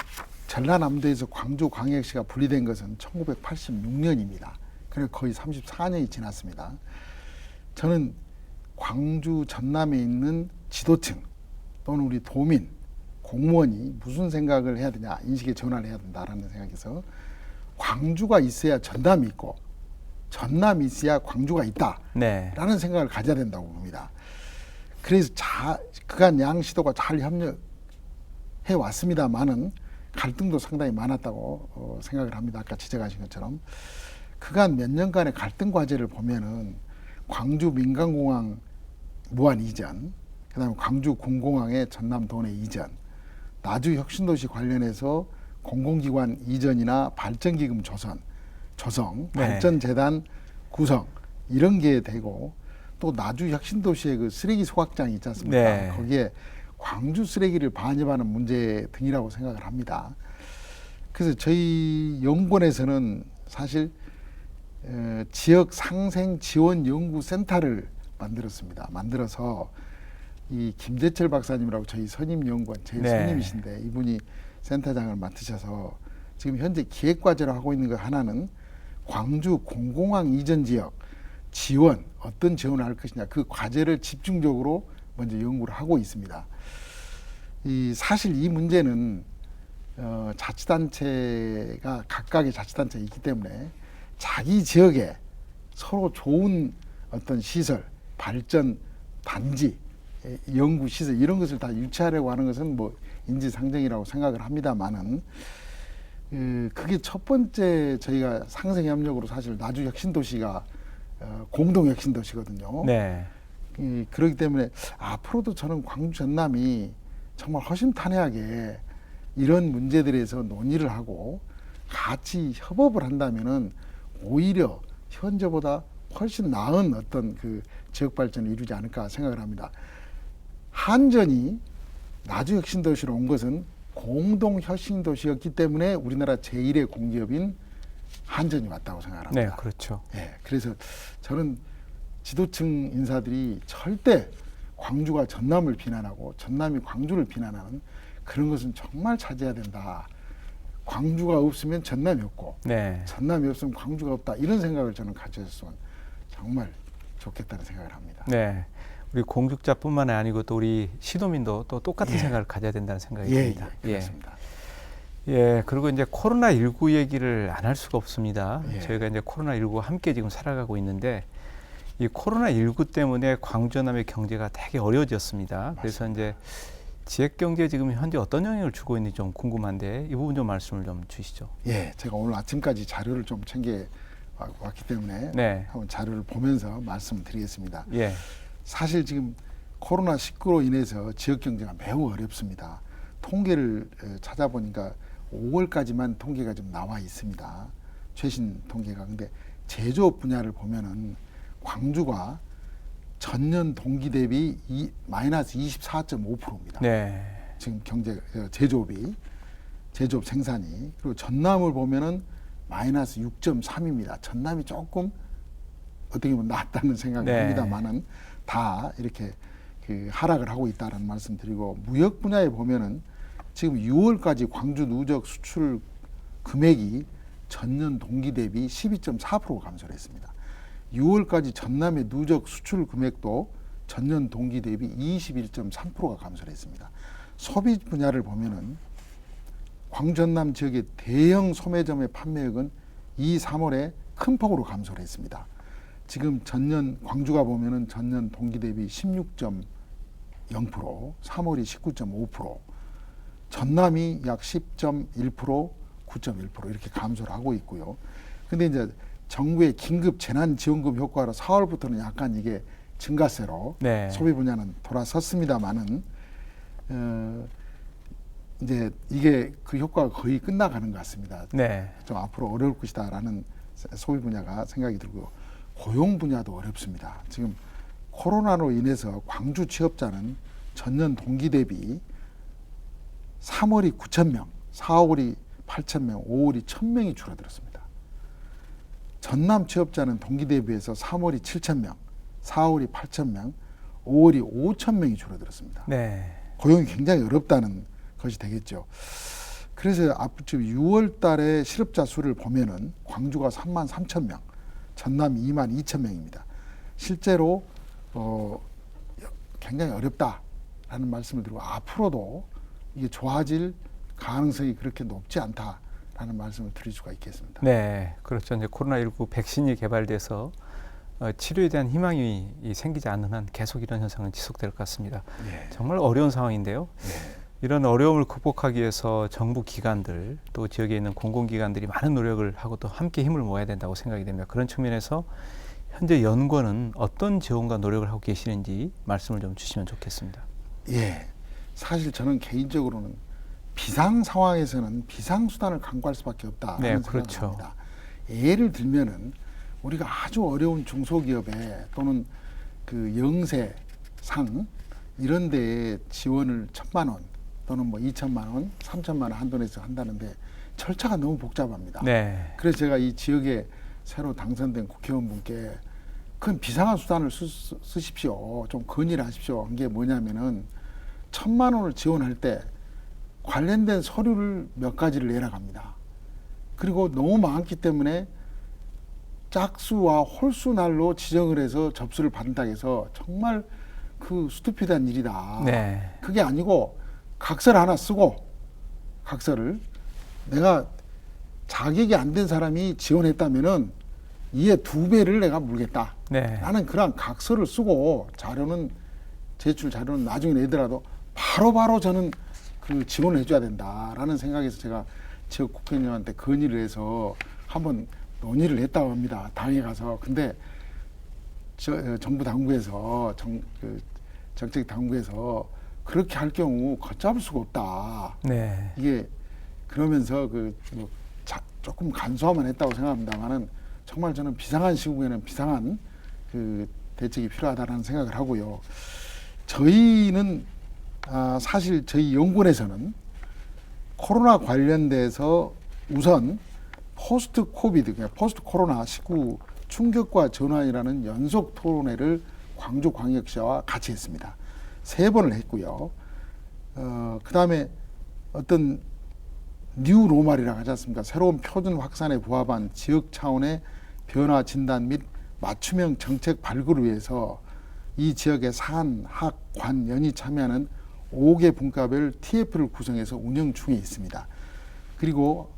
전라남도에서 광주 광역시가 분리된 것은 1986년입니다. 그래서 거의 34년이 지났습니다. 저는 광주 전남에 있는 지도층 또는 우리 도민, 공무원이 무슨 생각을 해야 되냐, 인식의 전환을 해야 된다라는 생각에서 광주가 있어야 전남이 있고 전남이 있어야 광주가 있다라는 네. 생각을 가져야 된다고 봅니다. 그래서 그간 양시도가 잘 협력해 왔습니다만은 갈등도 상당히 많았다고 생각을 합니다. 아까 지적하신 것처럼 그간 몇 년간의 갈등 과제를 보면은 광주 민간공항 무한 이전, 그다음에 광주 군공항의 전남 도내 이전, 나주 혁신도시 관련해서 공공기관 이전이나 발전기금 조성, 네. 발전재단 구성 이런 게 되고, 또 나주 혁신도시의 그 쓰레기 소각장이 있지 않습니까? 네. 거기에 광주 쓰레기를 반입하는 문제 등이라고 생각을 합니다. 그래서 저희 연구원에서는 사실 지역 상생 지원 연구센터를 만들었습니다. 만들어서 이 김재철 박사님이라고 저희 선임 연구원 제 네. 선임이신데 이분이 센터장을 맡으셔서 지금 현재 기획 과제로 하고 있는 것 하나는 광주 공공항 이전 지역 지원, 어떤 지원을 할 것이냐, 그 과제를 집중적으로 먼저 연구를 하고 있습니다. 사실 이 문제는 자치단체가 각각의 자치단체가 있기 때문에 자기 지역에 서로 좋은 어떤 시설, 발전 단지, 연구 시설 이런 것을 다 유치하려고 하는 것은 뭐 인지상정이라고 생각을 합니다만은 그게 첫 번째 저희가 상생협력으로 사실 나주 혁신도시가 공동 혁신 도시거든요. 네. 그렇기 때문에 앞으로도 저는 광주 전남이 정말 허심탄회하게 이런 문제들에서 논의를 하고 같이 협업을 한다면은 오히려 현재보다 훨씬 나은 어떤 그 지역 발전을 이루지 않을까 생각을 합니다. 한전이 나주 혁신 도시로 온 것은 공동 혁신 도시였기 때문에 우리나라 제1의 공기업인 한전이 왔다고 생각합니다. 네, 그렇죠. 예, 그래서 저는 지도층 인사들이 절대 광주가 전남을 비난하고 전남이 광주를 비난하는 그런 것은 정말 자제해야 된다. 광주가 없으면 전남이 없고 네. 전남이 없으면 광주가 없다. 이런 생각을 저는 가졌으면 정말 좋겠다는 생각을 합니다. 네. 우리 공직자뿐만 아니고 또 우리 시도민도 또 똑같은 예. 생각을 가져야 된다는 생각이 예, 듭니다. 예, 그렇습니다. 예, 그리고 이제 코로나19 얘기를 안 할 수가 없습니다. 예. 저희가 이제 코로나19와 함께 지금 살아가고 있는데 이 코로나19 때문에 광주 전남의 경제가 되게 어려워졌습니다. 그래서 이제 지역 경제에 지금 현재 어떤 영향을 주고 있는지 좀 궁금한데 이 부분 좀 말씀을 좀 주시죠. 예, 제가 오늘 아침까지 자료를 좀 챙겨 왔기 때문에 네. 한번 자료를 보면서 말씀드리겠습니다. 예. 사실 지금 코로나19로 인해서 지역 경제가 매우 어렵습니다. 통계를 찾아보니까 5월까지만 통계가 좀 나와 있습니다. 최신 통계가. 근데 제조업 분야를 보면은 광주가 전년 동기 대비 마이너스 24.5%입니다. 네. 지금 제조업 생산이. 그리고 전남을 보면은 마이너스 6.3입니다. 전남이 조금 어떻게 보면 낫다는 생각을 네. 합니다만은 다 이렇게 그 하락을 하고 있다는 말씀드리고, 무역 분야에 보면은 지금 6월까지 광주 누적 수출 금액이 전년 동기 대비 12.4% 감소를 했습니다. 6월까지 전남의 누적 수출 금액도 전년 동기 대비 21.3%가 감소를 했습니다. 소비 분야를 보면은 광주 전남 지역의 대형 소매점의 판매액은 이 3월에 큰 폭으로 감소를 했습니다. 지금 전년 광주가 보면은 전년 동기 대비 16.0%, 3월이 19.5%, 전남이 약 10.1%, 9.1% 이렇게 감소를 하고 있고요. 근데 이제 정부의 긴급 재난지원금 효과로 4월부터는 약간 이게 증가세로 네. 소비 분야는 돌아섰습니다만은 이제 이게 그 효과가 거의 끝나가는 것 같습니다. 네. 좀 앞으로 어려울 것이다라는 소비 분야가 생각이 들고요. 고용 분야도 어렵습니다. 지금 코로나로 인해서 광주 취업자는 전년 동기 대비 3월이 9,000명, 4월이 8,000명, 5월이 1,000명이 줄어들었습니다. 전남 취업자는 동기 대비해서 3월이 7,000명, 4월이 8,000명, 5월이 5,000명이 줄어들었습니다. 네. 고용이 굉장히 어렵다는 것이 되겠죠. 그래서 앞으로 6월 달에 실업자 수를 보면은 광주가 33,000명, 전남이 22,000명입니다. 실제로 굉장히 어렵다라는 말씀을 드리고, 앞으로도 이게 좋아질 가능성이 그렇게 높지 않다라는 말씀을 드릴 수가 있겠습니다. 네, 그렇죠. 이제 코로나19 백신이 개발돼서 치료에 대한 희망이 생기지 않는 한 계속 이런 현상은 지속될 것 같습니다. 예. 정말 어려운 상황인데요. 예. 이런 어려움을 극복하기 위해서 정부 기관들 또 지역에 있는 공공기관들이 많은 노력을 하고 또 함께 힘을 모아야 된다고 생각이 됩니다. 그런 측면에서 현재 연구원은 어떤 지원과 노력을 하고 계시는지 말씀을 좀 주시면 좋겠습니다. 예. 사실 저는 개인적으로는 비상 상황에서는 비상수단을 강구할 수밖에 없다라는 네, 생각을 그렇죠. 합니다. 예를 들면은 우리가 아주 어려운 중소기업에 또는 그 영세상 이런 데에 지원을 1,000만 원 또는 뭐 2,000만 원, 3,000만 원 한도 내에서 한다는데 절차가 너무 복잡합니다. 네. 그래서 제가 이 지역에 새로 당선된 국회의원분께 그건 비상한 수단을 쓰십시오. 좀 건의를 하십시오. 한 게 뭐냐면은 1,000만 원을 지원할 때 관련된 서류를 몇 가지를 내라 갑니다. 그리고 너무 많기 때문에 짝수와 홀수 날로 지정을 해서 접수를 받는다 해서 정말 그 스투피드한 일이다. 네. 그게 아니고 각서를 하나 쓰고, 각서를 내가 자격이 안 된 사람이 지원했다면은 이에 2배를 내가 물겠다. 네. 나는 그런 각서를 쓰고 제출 자료는 나중에 내더라도 바로바로 저는 그 지원을 해줘야 된다라는 생각에서 제가 지역 국회의원한테 건의를 해서 한번 논의를 했다고 합니다. 당에 가서. 근데 정부 당국에서 정책 당국에서 그렇게 할 경우 걷잡을 수가 없다. 네. 이게 그러면서 조금 간소화만 했다고 생각합니다만은 정말 저는 비상한 시국에는 비상한 대책이 필요하다는 생각을 하고요. 저희는 사실 저희 연구원에서는 코로나 관련돼서 우선 포스트 코비드, 그러니까 포스트 코로나 19 충격과 전환이라는 연속 토론회를 광주광역시와 같이 했습니다. 3번을 했고요. 그 다음에 어떤 뉴 노멀이라고 하지 않습니까? 새로운 표준 확산에 부합한 지역 차원의 변화 진단 및 맞춤형 정책 발굴을 위해서 이 지역의 산, 학, 관, 연이 참여하는 5개 분과별 TF를 구성해서 운영 중에 있습니다. 그리고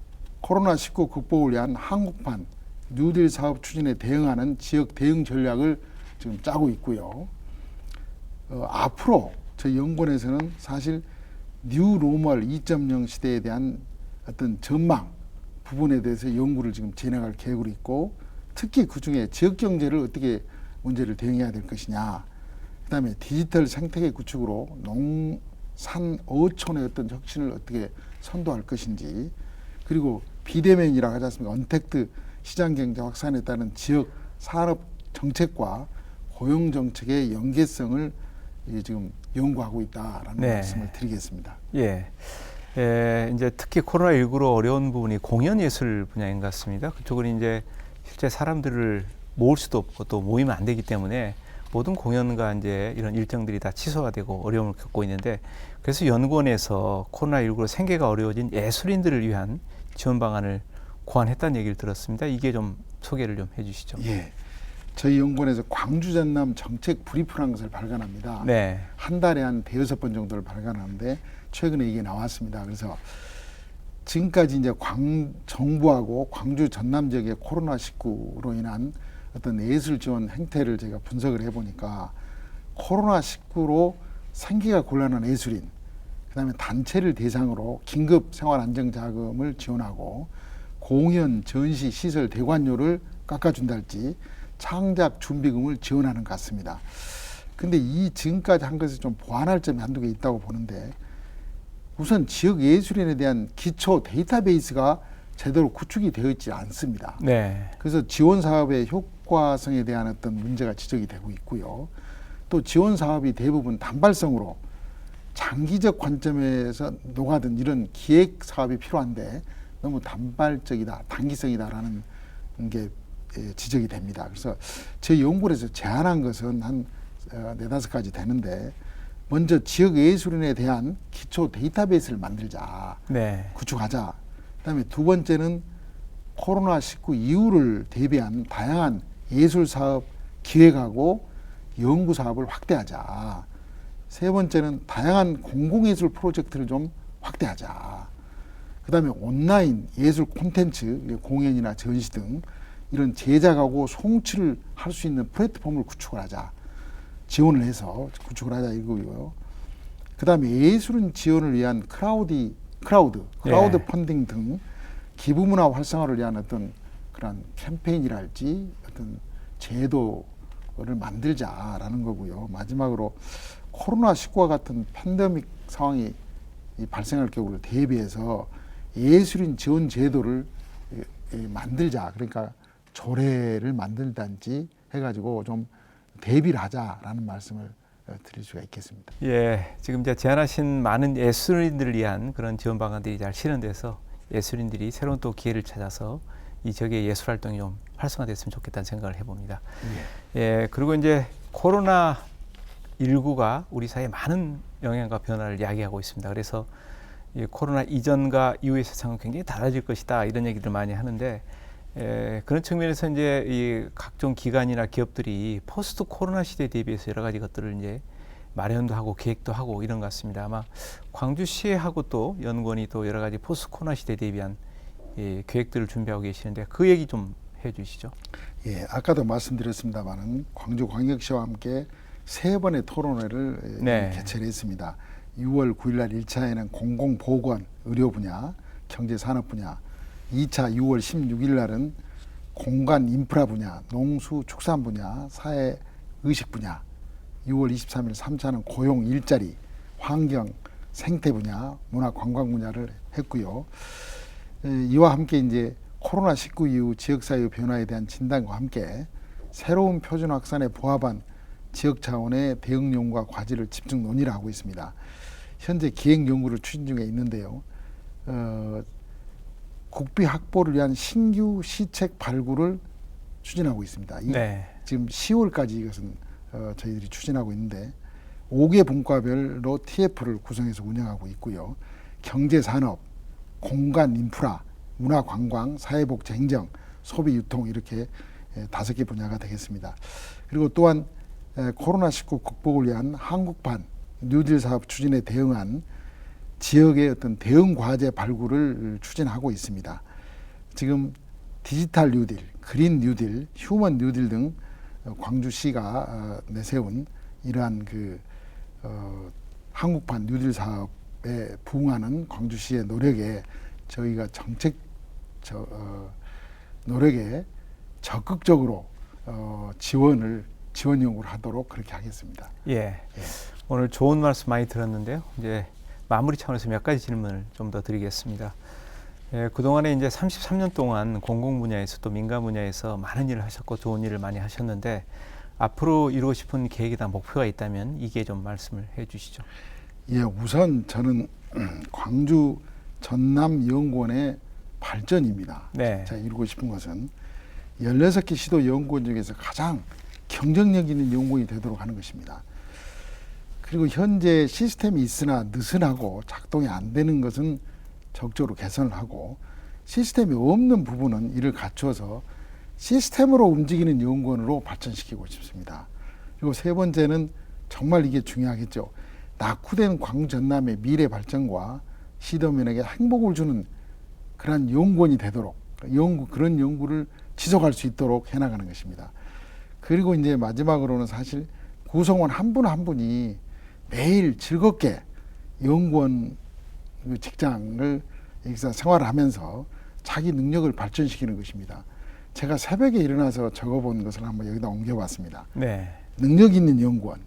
코로나19 극복을 위한 한국판 뉴딜 사업 추진에 대응하는 지역 대응 전략을 지금 짜고 있고요. 앞으로 저희 연구원에서는 사실 뉴 노멀 2.0 시대에 대한 어떤 전망 부분에 대해서 연구를 지금 진행할 계획으로 있고, 특히 그중에 지역 경제를 어떻게 문제를 대응해야 될 것이냐, 그다음에 디지털 생태계 구축으로 농산 어촌의 어떤 혁신을 어떻게 선도할 것인지, 그리고 비대면이라고 하지 않습니까? 언택트 시장 경제 확산에 따른 지역 산업 정책과 고용 정책의 연계성을 지금 연구하고 있다라는 네. 말씀을 드리겠습니다. 예. 이제 특히 코로나19로 어려운 부분이 공연 예술 분야인 것 같습니다. 그쪽은 이제 실제 사람들을 모을 수도 없고 또 모이면 안 되기 때문에 모든 공연과 이제 이런 일정들이 다 취소가 되고 어려움을 겪고 있는데, 그래서 연구원에서 코로나19로 생계가 어려워진 예술인들을 위한 지원 방안을 고안했다는 얘기를 들었습니다. 이게 좀 소개를 좀 해주시죠. 예. 저희 연구원에서 광주 전남 정책 브리프라는 것을 발간합니다. 네. 한 달에 한 5-6번 정도를 발간하는데 최근에 이게 나왔습니다. 그래서 지금까지 이제 정부하고 광주 전남 지역의 코로나19로 인한 어떤 예술 지원 행태를 제가 분석을 해보니까, 코로나19로 생계가 곤란한 예술인, 그다음에 단체를 대상으로 긴급 생활안정자금을 지원하고 공연, 전시, 시설 대관료를 깎아준달지 창작 준비금을 지원하는 것 같습니다. 근데 이 지금까지 한 것을 좀 보완할 점이 한두 개 있다고 보는데, 우선 지역 예술인에 대한 기초 데이터베이스가 제대로 구축이 되어 있지 않습니다. 네. 그래서 지원 사업의 효과성에 대한 어떤 문제가 지적이 되고 있고요. 또 지원 사업이 대부분 단발성으로 장기적 관점에서 녹아든 이런 기획 사업이 필요한데 너무 단발적이다, 단기성이다라는 게 지적이 됩니다. 그래서 저희 연구에서 제안한 것은 한 4-5가지 되는데, 먼저 지역 예술인에 대한 기초 데이터베이스를 만들자, 네. 구축하자. 그다음에 두 번째는 코로나19 이후를 대비한 다양한 예술 사업 기획하고 연구 사업을 확대하자. 세 번째는 다양한 공공예술 프로젝트를 좀 확대하자. 그다음에 온라인 예술 콘텐츠, 공연이나 전시 등 이런 제작하고 송출을 할 수 있는 플랫폼을 구축을 하자. 지원을 해서 구축을 하자 이거고요. 그다음에 예술인 지원을 위한 크라우드 예. 펀딩 등 기부 문화 활성화를 위한 어떤 그런 캠페인이랄지 어떤 제도를 만들자라는 거고요. 마지막으로 코로나19와 같은 팬데믹 상황이 발생할 경우를 대비해서 예술인 지원 제도를 만들자. 그러니까 조례를 만들든지 해가지고 좀 대비를 하자라는 말씀을 드릴 수가 있겠습니다. 예, 지금 이제 제안하신 많은 예술인들을 위한 그런 지원 방안들이 잘 실현돼서 예술인들이 새로운 또 기회를 찾아서 이 지역의 예술 활동이 좀 활성화됐으면 좋겠다는 생각을 해봅니다. 예, 그리고 이제 코로나19가 우리 사회에 많은 영향과 변화를 야기하고 있습니다. 그래서 이 코로나 이전과 이후의 세상은 굉장히 달라질 것이다, 이런 얘기들 많이 하는데, 그런 측면에서 이제 이 각종 기관이나 기업들이 포스트 코로나 시대에 대비해서 여러 가지 것들을 이제 마련도 하고 계획도 하고 이런 것 같습니다. 아마 광주시하고 또 연구원이 또 여러 가지 포스트 코로나 시대에 대비한 계획들을 준비하고 계시는데 그 얘기 좀 해주시죠. 예, 아까도 말씀드렸습니다만은 광주광역시와 함께 3번의 토론회를 네. 개최를 했습니다. 6월 9일 날 1차에는 공공보건, 의료 분야, 경제산업 분야, 2차 6월 16일 날은 공간 인프라 분야, 농수 축산 분야, 사회 의식 분야, 6월 23일 3차는 고용, 일자리, 환경, 생태 분야, 문화 관광 분야를 했고요. 이와 함께 이제 코로나19 이후 지역사회 변화에 대한 진단과 함께 새로운 표준 확산에 부합한 지역 차원의 대응 연구와 과제를 집중 논의를 하고 있습니다. 현재 기획 연구를 추진 중에 있는데요. 국비 확보를 위한 신규 시책 발굴을 추진하고 있습니다. 네. 지금 10월까지 이것은 저희들이 추진하고 있는데 5개 분과별로 TF를 구성해서 운영하고 있고요. 경제, 산업, 공간, 인프라, 문화, 관광, 사회복지, 행정, 소비, 유통 이렇게 5개 분야가 되겠습니다. 그리고 또한 코로나19 극복을 위한 한국판 뉴딜 사업 추진에 대응한 지역의 어떤 대응 과제 발굴을 추진하고 있습니다. 지금 디지털 뉴딜, 그린 뉴딜, 휴먼 뉴딜 등 광주시가 내세운 이러한 한국판 뉴딜 사업에 부응하는 광주시의 노력에 저희가 노력에 적극적으로 지원 연구를 하도록 그렇게 하겠습니다. 예. 오늘 좋은 말씀 많이 들었는데요. 이제 마무리 차원에서 몇 가지 질문을 좀 더 드리겠습니다. 그동안에 이제 33년 동안 공공 분야에서 또 민간 분야에서 많은 일을 하셨고 좋은 일을 많이 하셨는데 앞으로 이루고 싶은 계획이나 목표가 있다면 이게 좀 말씀을 해 주시죠. 예, 우선 저는 광주 전남연구원의 발전입니다. 네. 제가 이루고 싶은 것은 16개 시도 연구원 중에서 가장 경쟁력 있는 연구원이 되도록 하는 것입니다. 그리고 현재 시스템이 있으나 느슨하고 작동이 안 되는 것은 적극적으로 개선을 하고 시스템이 없는 부분은 이를 갖추어서 시스템으로 움직이는 연구원으로 발전시키고 싶습니다. 그리고 세 번째는 정말 이게 중요하겠죠. 낙후된 광주 전남의 미래 발전과 시도민에게 행복을 주는 그런 연구원이 되도록 그런 연구를 지속할 수 있도록 해나가는 것입니다. 그리고 이제 마지막으로는 사실 구성원 한 분 한 분이 매일 즐겁게 연구원 직장을 여기서 생활을 하면서 자기 능력을 발전시키는 것입니다. 제가 새벽에 일어나서 적어본 것을 한번 여기다 옮겨봤습니다. 네. 능력 있는 연구원,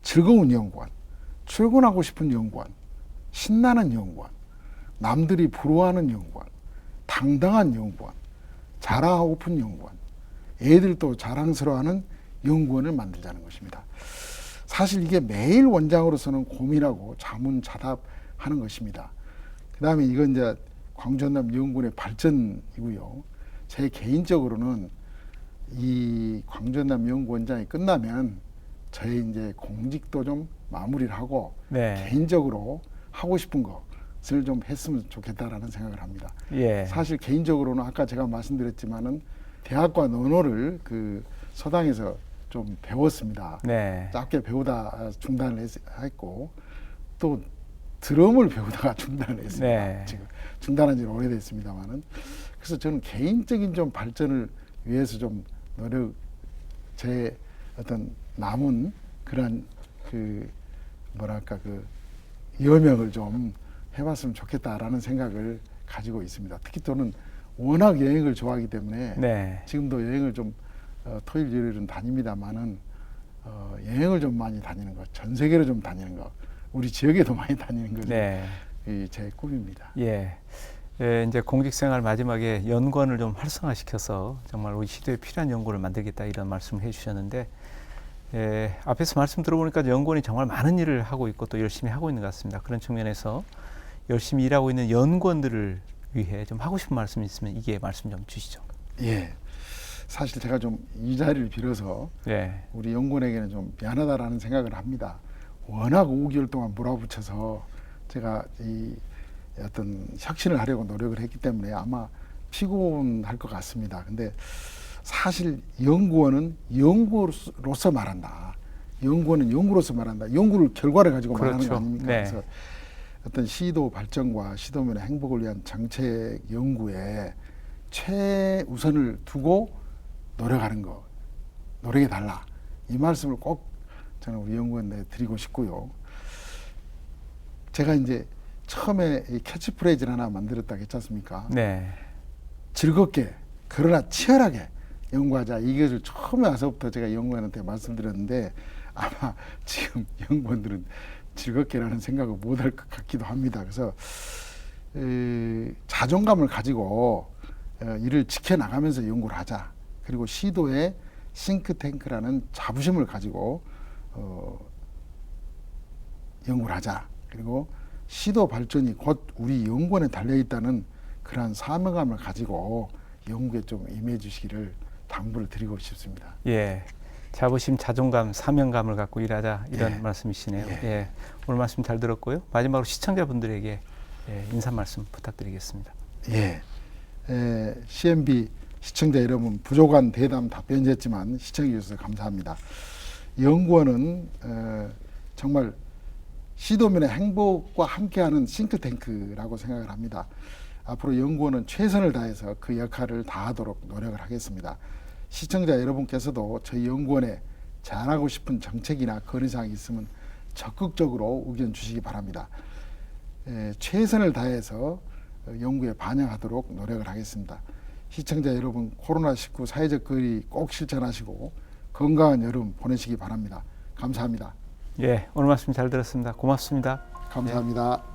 즐거운 연구원, 출근하고 싶은 연구원, 신나는 연구원, 남들이 부러워하는 연구원, 당당한 연구원, 자랑하고픈 연구원, 애들도 자랑스러워하는 연구원을 만들자는 것입니다. 사실 이게 매일 원장으로서는 고민하고 자문자답하는 것입니다. 그 다음에 이건 이제 광주전남 연구원의 발전이고요. 제 개인적으로는 이 광주전남 연구원장이 끝나면 저의 이제 공직도 좀 마무리를 하고 네. 개인적으로 하고 싶은 것을 좀 했으면 좋겠다라는 생각을 합니다. 예. 사실 개인적으로는 아까 제가 말씀드렸지만은 대학과 논어를 그 서당에서 좀 배웠습니다. 네. 짧게 배우다 중단을 했고 또 드럼을 배우다가 중단을 했습니다. 네. 지금 중단한 지 오래됐습니다만은 그래서 저는 개인적인 좀 발전을 위해서 좀 제 어떤 남은 그런 여명을 좀 해봤으면 좋겠다라는 생각을 가지고 있습니다. 특히 저는 워낙 여행을 좋아하기 때문에 네. 지금도 여행을 좀 토일 일요일은 다닙니다만은 여행을 좀 많이 다니는 것, 전 세계로 좀 다니는 것, 우리 지역에도 많이 다니는 것이 네. 제 꿈입니다. 예. 이제 공직생활 마지막에 연구원을 좀 활성화시켜서 정말 우리 시대에 필요한 연구를 만들겠다 이런 말씀을 해주셨는데 앞에서 말씀 들어보니까 연구원이 정말 많은 일을 하고 있고 또 열심히 하고 있는 것 같습니다. 그런 측면에서 열심히 일하고 있는 연구원들을 위해 좀 하고 싶은 말씀이 있으면 이게 말씀 좀 주시죠. 예. 사실 제가 좀 이 자리를 빌어서 네. 우리 연구원에게는 좀 미안하다라는 생각을 합니다. 워낙 5개월 동안 몰아붙여서 제가 이 어떤 혁신을 하려고 노력을 했기 때문에 아마 피곤할 것 같습니다. 근데 사실 연구원은 연구로서 말한다. 연구원은 연구로서 말한다. 연구를 결과를 가지고 그렇죠. 말하는 거 아닙니까? 네. 그래서 어떤 시도 발전과 시도민의 행복을 위한 정책 연구에 최우선을 두고 노력하는 거, 노력해 달라. 이 말씀을 꼭 저는 우리 연구원에 드리고 싶고요. 제가 이제 처음에 이 캐치프레이즈를 하나 만들었다고 했지 않습니까? 네. 즐겁게 그러나 치열하게 연구하자. 이것을 처음에 와서부터 제가 연구원한테 말씀드렸는데 아마 지금 연구원들은 즐겁게라는 생각을 못할 것 같기도 합니다. 그래서 자존감을 가지고 이를 지켜나가면서 연구를 하자. 그리고 시도에 싱크탱크라는 자부심을 가지고 연구를 하자. 그리고 시도 발전이 곧 우리 연구원에 달려있다는 그러한 사명감을 가지고 연구에 좀 임해 주시기를 당부를 드리고 싶습니다. 예. 자부심, 자존감, 사명감을 갖고 일하자 이런 예. 말씀이시네요. 예. 예. 오늘 말씀 잘 들었고요. 마지막으로 시청자분들에게 인사 말씀 부탁드리겠습니다. 예. CNB 시청자 여러분 부족한 대담 답변이었지만 시청해 주셔서 감사합니다. 연구원은 정말 시도민의 행복과 함께하는 싱크탱크라고 생각을 합니다. 앞으로 연구원은 최선을 다해서 그 역할을 다하도록 노력을 하겠습니다. 시청자 여러분께서도 저희 연구원에 제안하고 싶은 정책이나 건의사항이 있으면 적극적으로 의견 주시기 바랍니다. 최선을 다해서 연구에 반영하도록 노력을 하겠습니다. 시청자 여러분 코로나19 사회적 거리 꼭 실천하시고 건강한 여름 보내시기 바랍니다. 감사합니다. 예, 오늘 말씀 잘 들었습니다. 고맙습니다. 감사합니다.